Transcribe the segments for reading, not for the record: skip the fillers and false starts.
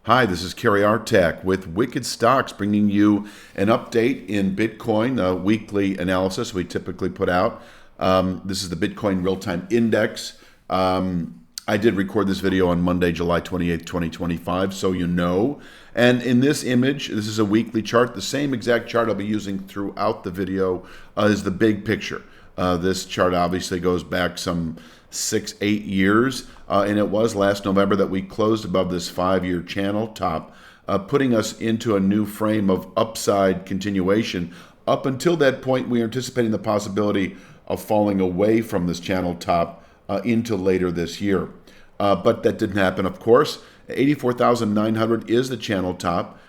Hi, this is Kerry Artak with Wicked Stocks, bringing you an update in Bitcoin, a weekly analysis we typically put out. This is the Bitcoin Real-Time Index. I did record this video on Monday, July 28th, 2025, so you know. And in this image, this is a weekly chart. The same exact chart I'll be using throughout the video is the big picture. This chart obviously goes back some 6-8 years, and it was last November that we closed above this 5-year channel top, putting us into a new frame of upside continuation. Up until that point, we were anticipating the possibility of falling away from this channel top into later this year. But that didn't happen, of course. 84,900 is the channel top.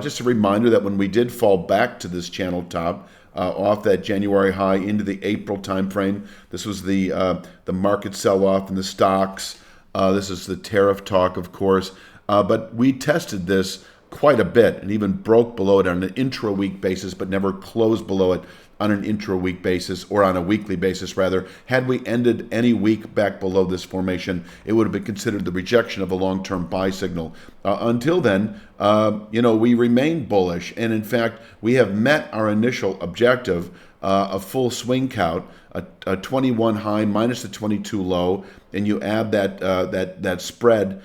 Just a reminder that when we did fall back to this channel top, off that January high into the April timeframe. This was the market sell-off in the stocks. This is the tariff talk, of course. But we tested this quite a bit and even broke below it on an intra-week basis, but never closed below it on an intra-week basis, or on a weekly basis rather. Had we ended any week back below this formation, it would have been considered the rejection of a long-term buy signal. Until then, we remain bullish, and in fact, we have met our initial objective, a full swing count, a 21 high minus the 22 low, and you add that spread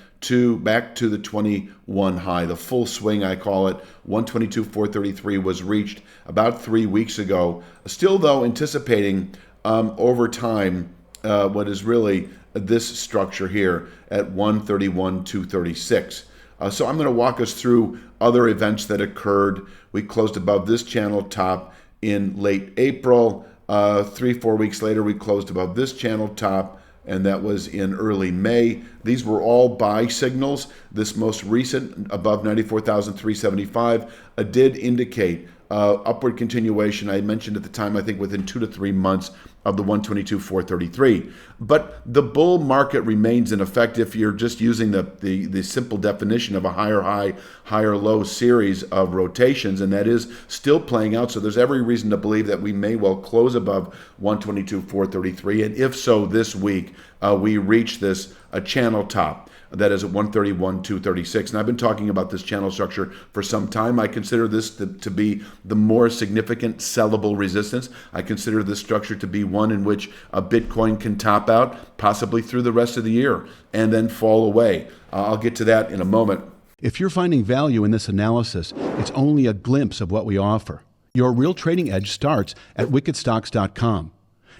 back to the 21 high. The full swing, I call it, 122.433 was reached about 3 weeks ago. Still, though, anticipating over time what is really this structure here at 131.236. So I'm going to walk us through other events that occurred. We closed above this channel top in late April. 3-4 weeks later, we closed above this channel top, and that was in early May. These were all buy signals. This most recent, above 94,375, did indicate upward continuation. I mentioned at the time, I think within 2 to 3 months of the 122.433. But the bull market remains in effect if you're just using the simple definition of a higher high, higher low series of rotations, and that is still playing out. So there's every reason to believe that we may well close above 122.433, and if so, this week we reach this channel top. That is at 131.236. And I've been talking about this channel structure for some time. I consider this to be the more significant sellable resistance. I consider this structure to be one in which Bitcoin can top out, possibly through the rest of the year, and then fall away. I'll get to that in a moment. If you're finding value in this analysis, it's only a glimpse of what we offer. Your real trading edge starts at wickedstocks.com.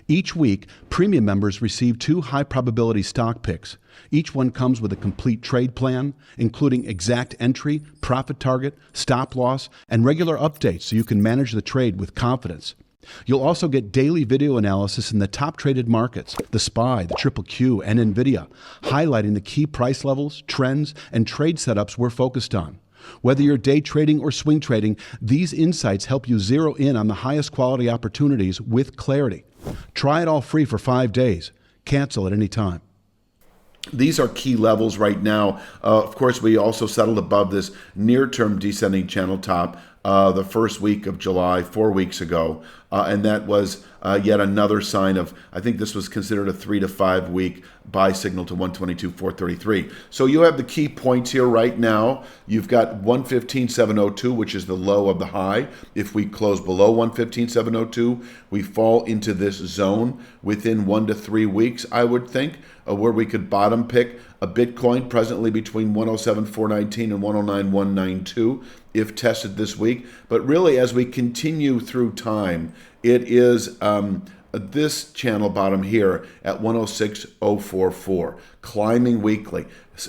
Each week, premium members receive 2 high-probability stock picks. Each one comes with a complete trade plan, including exact entry, profit target, stop loss, and regular updates so you can manage the trade with confidence. You'll also get daily video analysis in the top traded markets, the SPY, the Triple Q, and NVIDIA, highlighting the key price levels, trends, and trade setups we're focused on. Whether you're day trading or swing trading, these insights help you zero in on the highest quality opportunities with clarity. Try it all free for 5 days. Cancel at any time. These are key levels right now. Of course, we also settled above this near-term descending channel top the first week of July, 4 weeks ago. And that was yet another sign of, I think this was considered a 3 to 5 week buy signal to 122.433. So you have the key points here right now. You've got 115.702, which is the low of the high. If we close below 115.702, we fall into this zone within 1 to 3 weeks, I would think, where we could bottom pick a Bitcoin presently between 107.419 and 109.192 if tested this week. But really, as we continue through time, it is this channel bottom here at 106.044, climbing weekly.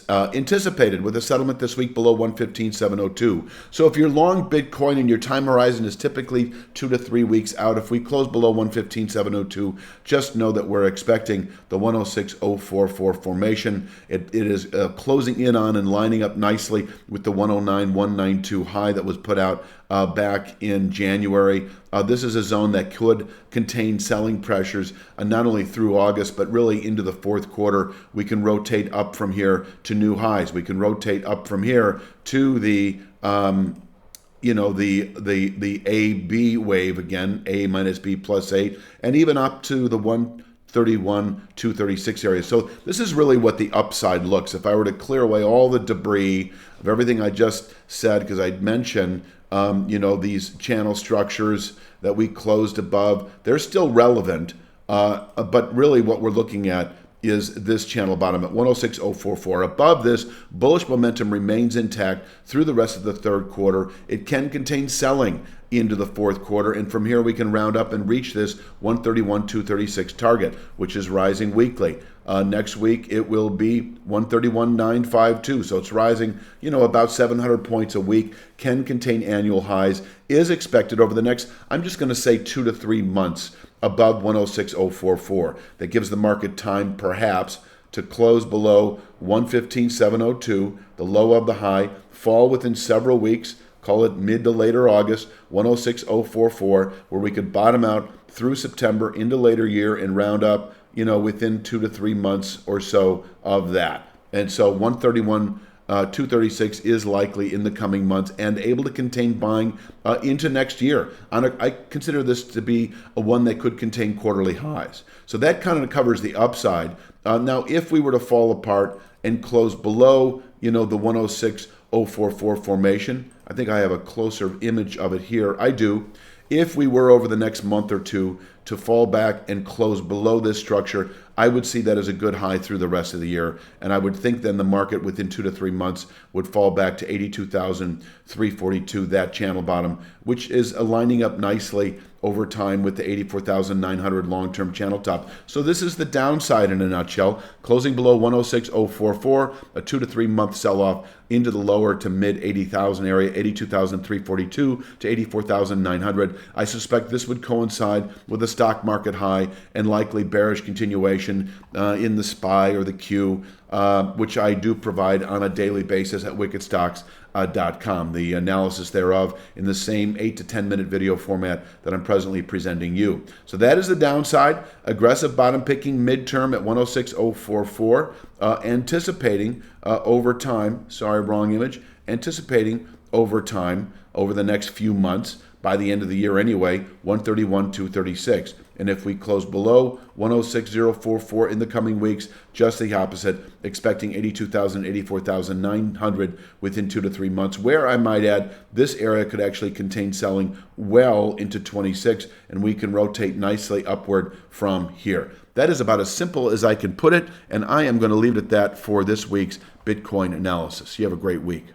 Anticipated with a settlement this week below 115.702. So if you're long Bitcoin and your time horizon is typically 2 to 3 weeks out, if we close below 115.702, just know that we're expecting the 106.044 formation. It is closing in on and lining up nicely with the 109.192 high that was put out back in January. This is a zone that could contain selling pressures not only through August, but really into the fourth quarter. We can rotate up from here to new highs. We can rotate up from here to the AB wave again, A minus B plus 8, and even up to the 131, 236 area. So this is really what the upside looks. If I were to clear away all the debris of everything I just said, because I mentioned, these channel structures that we closed above, they're still relevant. But really what we're looking at is this channel bottom at 106.044. Above this, bullish momentum remains intact through the rest of the third quarter. It can contain selling into the fourth quarter, and from here we can round up and reach this 131.236 target, which is rising weekly. Next week it will be 131.952, so it's rising, about 700 points a week. Can contain annual highs. Is expected over the next, I'm just going to say 2 to 3 months, above 106.044. That gives the market time, perhaps, to close below 115.702, the low of the high, fall within several weeks. Call it mid to later August, 106.044, where we could bottom out through September into later year and round up, within 2 to 3 months or so of that. And so 236 is likely in the coming months and able to contain buying into next year. I consider this to be a one that could contain quarterly highs. So that kind of covers the upside. Now, if we were to fall apart and close below, the 106.044 formation, I think I have a closer image of it here. I do. If we were over the next month or two to fall back and close below this structure, I would see that as a good high through the rest of the year. And I would think then the market within 2 to 3 months would fall back to 82,342, that channel bottom, which is aligning up nicely over time with the 84,900 long-term channel top. So this is the downside in a nutshell. Closing below 106.044, a 2 to 3 month sell-off into the lower to mid 80,000 area, 82,342 to 84,900. I suspect this would coincide with a stock market high and likely bearish continuation in the SPY or the Q, which I do provide on a daily basis at wickedstocks.com. The analysis thereof in the same 8 to 10 minute video format that I'm presently presenting you. So that is the downside. Aggressive bottom picking midterm at 106.044, anticipating over time, anticipating over time, over the next few months, by the end of the year anyway, 131.236. And if we close below 106.044 in the coming weeks, just the opposite, expecting 82,000, 84,900 within 2 to 3 months, where I might add, this area could actually contain selling well into 26, and we can rotate nicely upward from here. That is about as simple as I can put it, and I am going to leave it at that for this week's Bitcoin analysis. You have a great week.